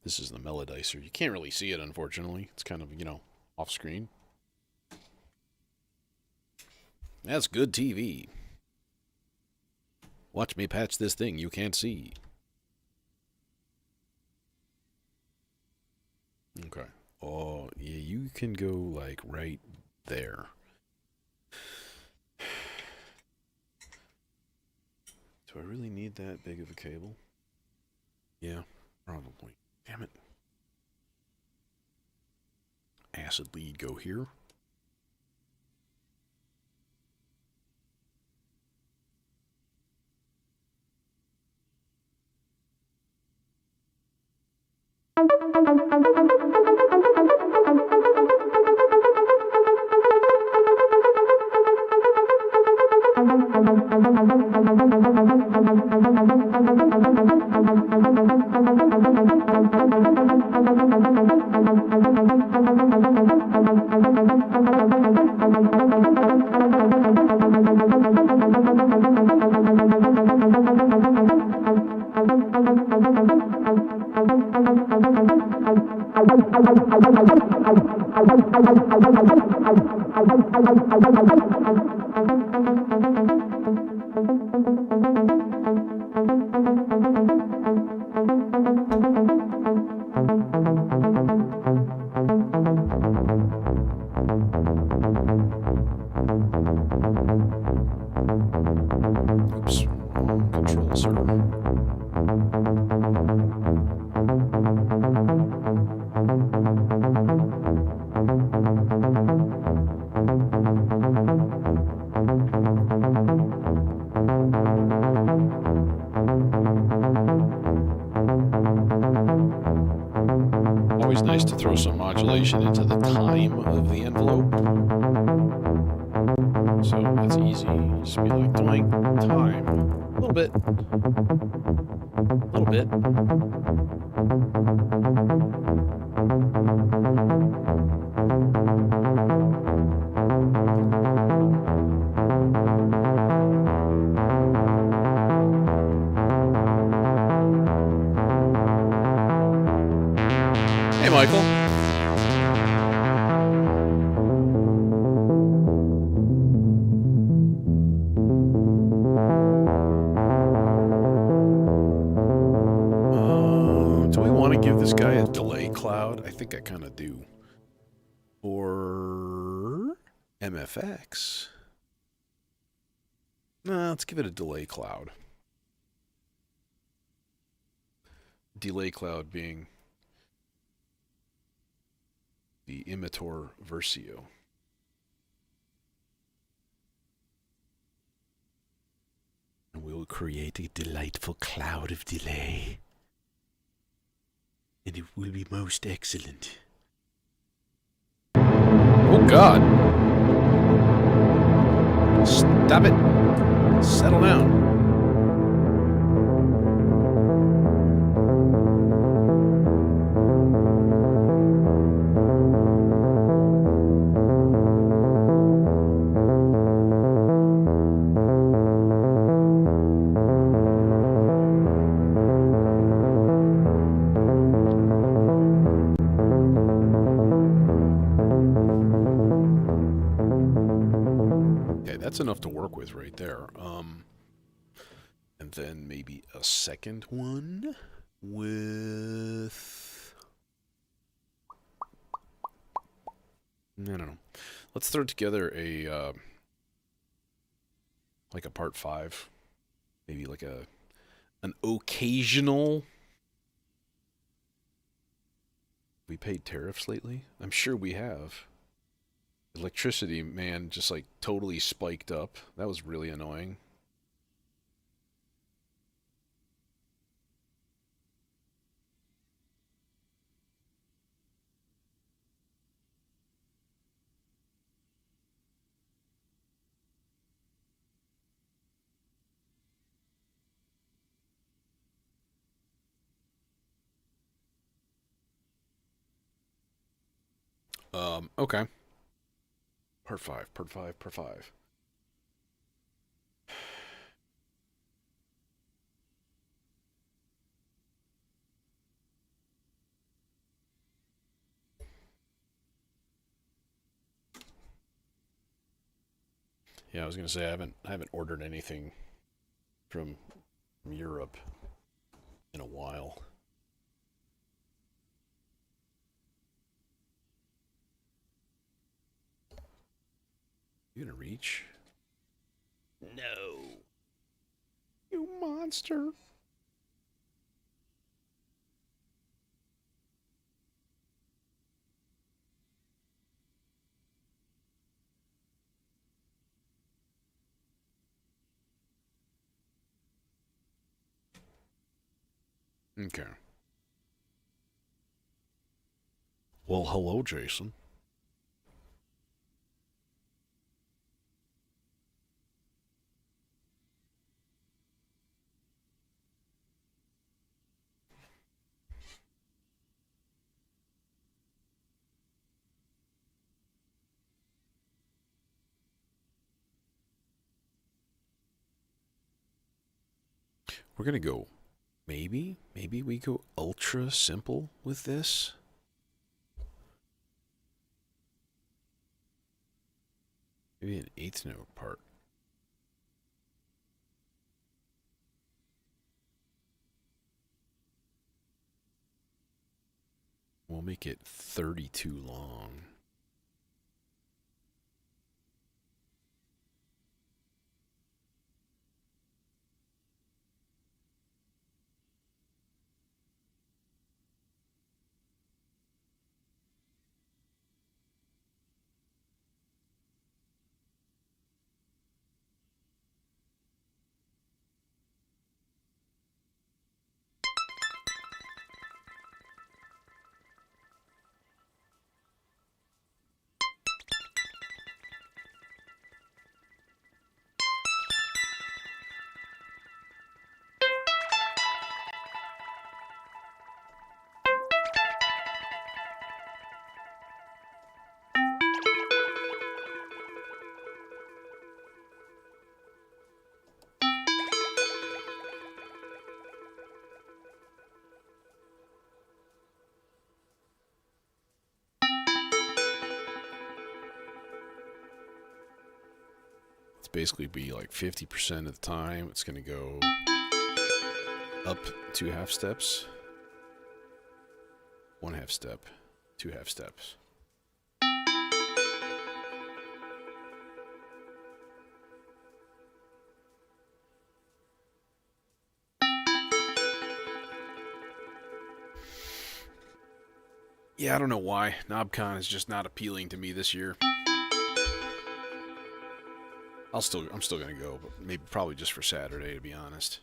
This is the melodizer. You can't really see it, unfortunately. It's kind of, off screen. That's good TV. Watch me patch this thing you can't see. Okay. Oh, yeah, you can go, like, right there. Do I really need that big of a cable? Yeah, probably. Damn it. Acid lead go here. Oops, wrong control, sir. Always nice to throw some modulation into the time of the envelope. So it's easy. Just be like, doink, time. A little bit. A little bit. Hey, Michael. Do we want to give this guy a delay cloud? I think I kind of do. Or MFX. Nah, let's give it a delay cloud. Delay cloud being the imitor versio. And we'll create a delightful cloud of delay. And it will be most excellent. Oh God! Stop it! Settle down. That's enough to work with right there. And then maybe a second one with... I don't know. Let's throw together a, like a part 5. Maybe like an occasional... We paid tariffs lately? I'm sure we have. Electricity, man, just like totally spiked up. That was really annoying. Okay. Part 5, part 5, part 5. Yeah, I was gonna say I haven't ordered anything from Europe in a while. You gonna reach? No. You You monster. Okay. Well, hello, Jason. We're gonna go. Maybe we go ultra simple with this. Maybe an eighth note part. We'll make it 32 long. Basically be like 50% of the time it's going to go up 2 half steps, 1 half step, 2 half steps. Yeah, I don't know why. KnobCon is just not appealing to me this year. I'm still gonna go, but maybe probably just for Saturday, to be honest.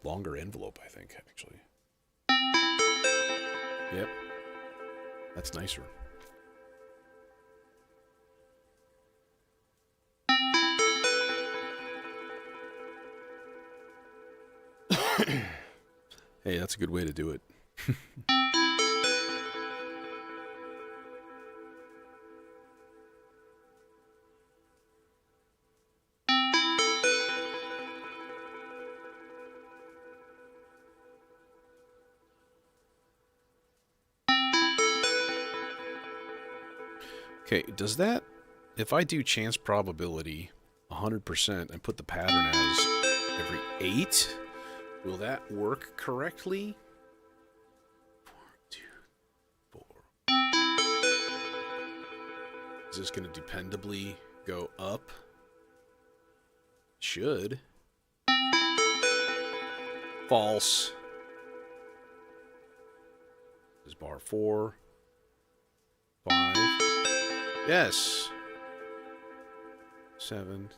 Longer envelope, I think, actually. Yep. That's nicer. Hey, that's a good way to do it. Okay, does that, if I do chance probability 100% and put the pattern as every 8, will that work correctly? 4, 2, 4. Is this going to dependably go up? Should. False. This is bar 4, 5. Yes. 7,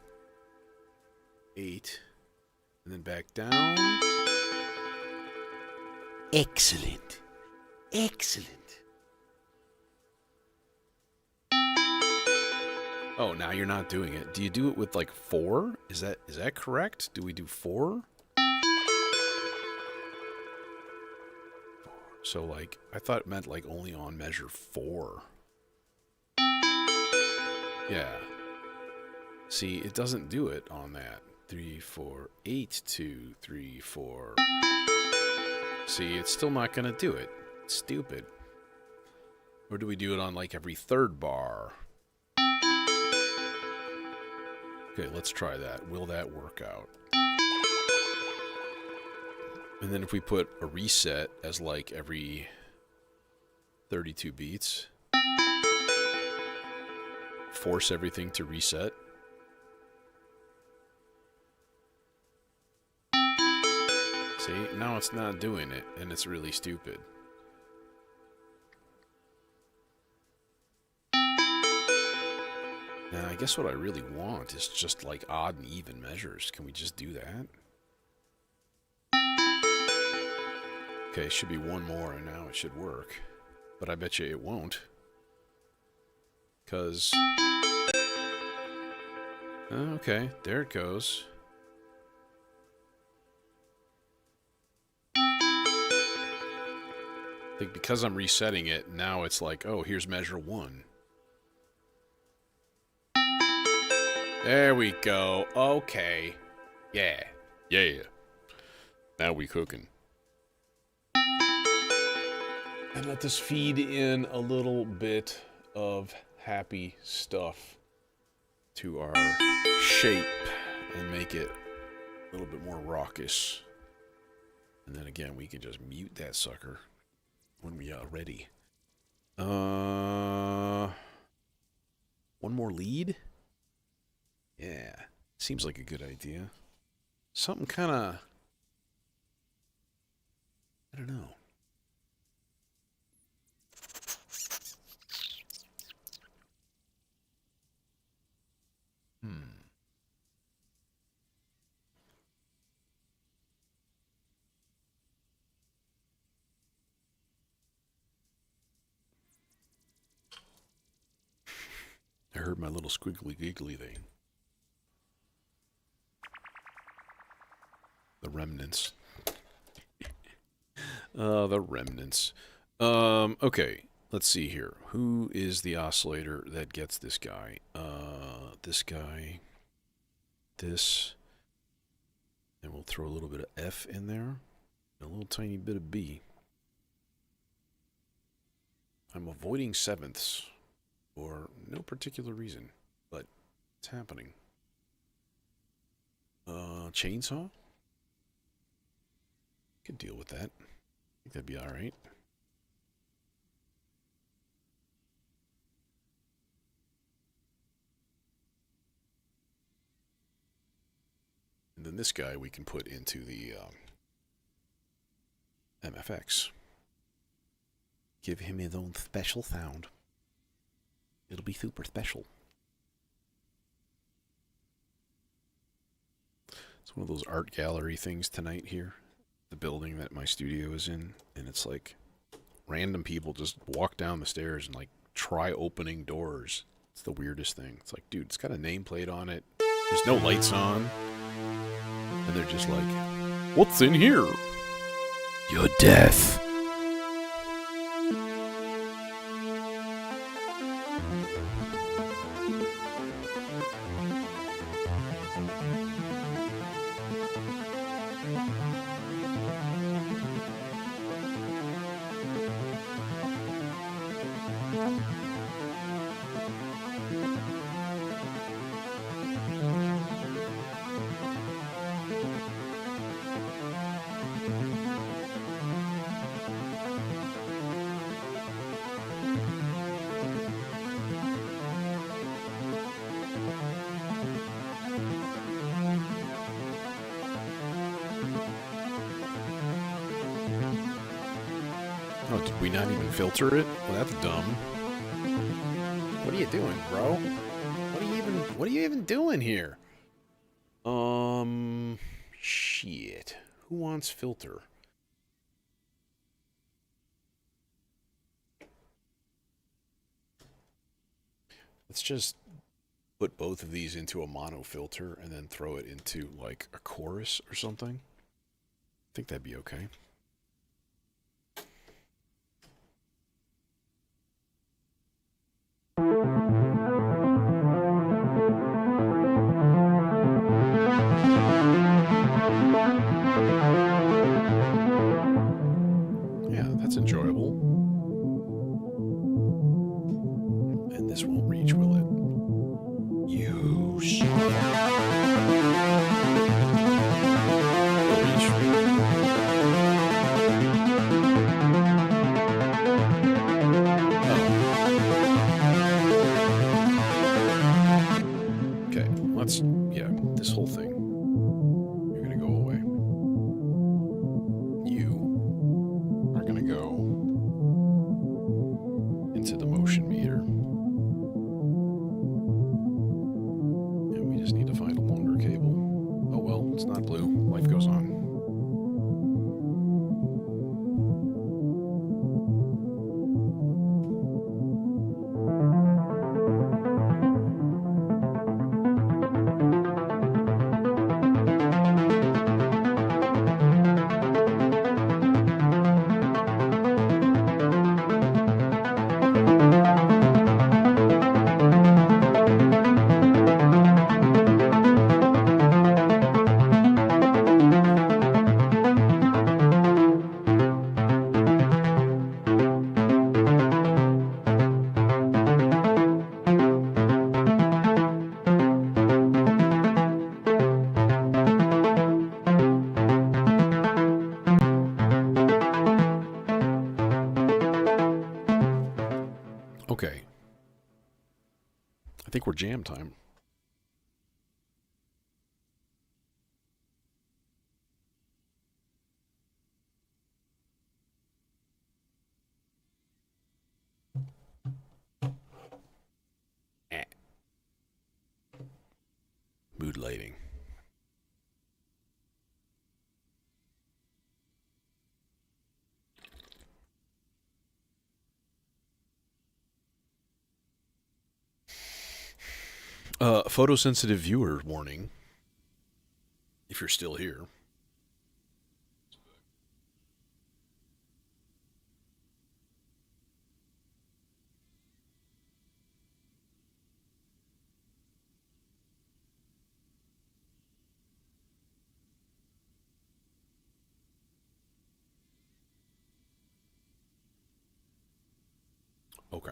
8, and then back down. Excellent. Excellent. Oh, now you're not doing it. Do you do it with like 4? Is that correct? Do we do 4? So like, I thought it meant like only on measure 4. Yeah. See, it doesn't do it on that. 3, 4, 8, 2, 3, 4. See, it's still not going to do it. It's stupid. Or do we do it on like every 3rd bar? Okay, let's try that. Will that work out? And then if we put a reset as like every 32 beats. force everything to reset. See, now it's not doing it, and it's really stupid. Now, I guess what I really want is just like odd and even measures. Can we just do that? Okay, should be one more, and now it should work. But I bet you it won't. Because... okay, there it goes. I think because I'm resetting it, now it's like, oh, here's measure 1. There we go. Okay. Yeah. Yeah. Now we cooking. And let this feed in a little bit of happy stuff to our shape and make it a little bit more raucous. And then again, we can just mute that sucker when we are ready. One more lead? Yeah, seems like a good idea. Something kind of... I don't know. I heard my little squiggly giggly thing. The remnants. The remnants. Okay, let's see here. Who is the oscillator that gets this guy? This guy. This. And we'll throw a little bit of F in there. And a little tiny bit of B. I'm avoiding sevenths. For no particular reason. But it's happening. Chainsaw? Could deal with that. I think that'd be alright. And then this guy we can put into the MFX. Give him his own special sound. It'll be super special. It's one of those art gallery things tonight here. The building that my studio is in. And it's like random people just walk down the stairs and like try opening doors. It's the weirdest thing. It's like, dude, it's got a nameplate on it. There's no lights on. And they're just like, what's in here? Your death. Oh, did we not even filter it? Well, that's dumb. What are you doing, bro? What are you even doing here? Shit. Who wants filter? Let's just put both of these into a mono filter and then throw it into like a chorus or something. I think that'd be okay. Yeah, that's enjoyable. And this won't reach, will it? You shit. It'll reach. It's not blue. Life goes on. Okay. I think we're jam time. Eh. Mood lighting. Photosensitive viewer warning. If you're still here. Okay.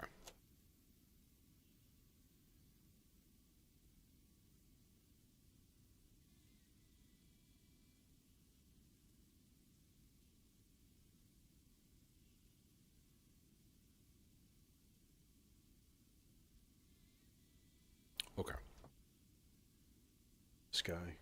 Okay. Sky.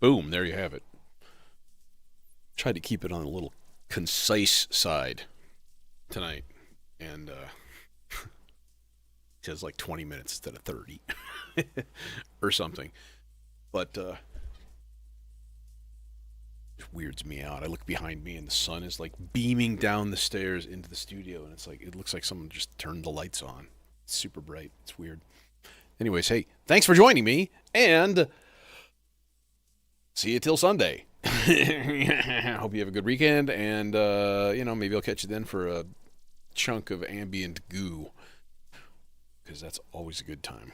Boom, there you have it. Tried to keep it on a little concise side tonight, and it says like 20 minutes instead of 30 or something. But it weirds me out. I look behind me and the sun is like beaming down the stairs into the studio, and it's like it looks like someone just turned the lights on. It's super bright. It's weird. Anyways, hey, thanks for joining me, and see you till Sunday. Hope you have a good weekend, and maybe I'll catch you then for a chunk of ambient goo, because that's always a good time.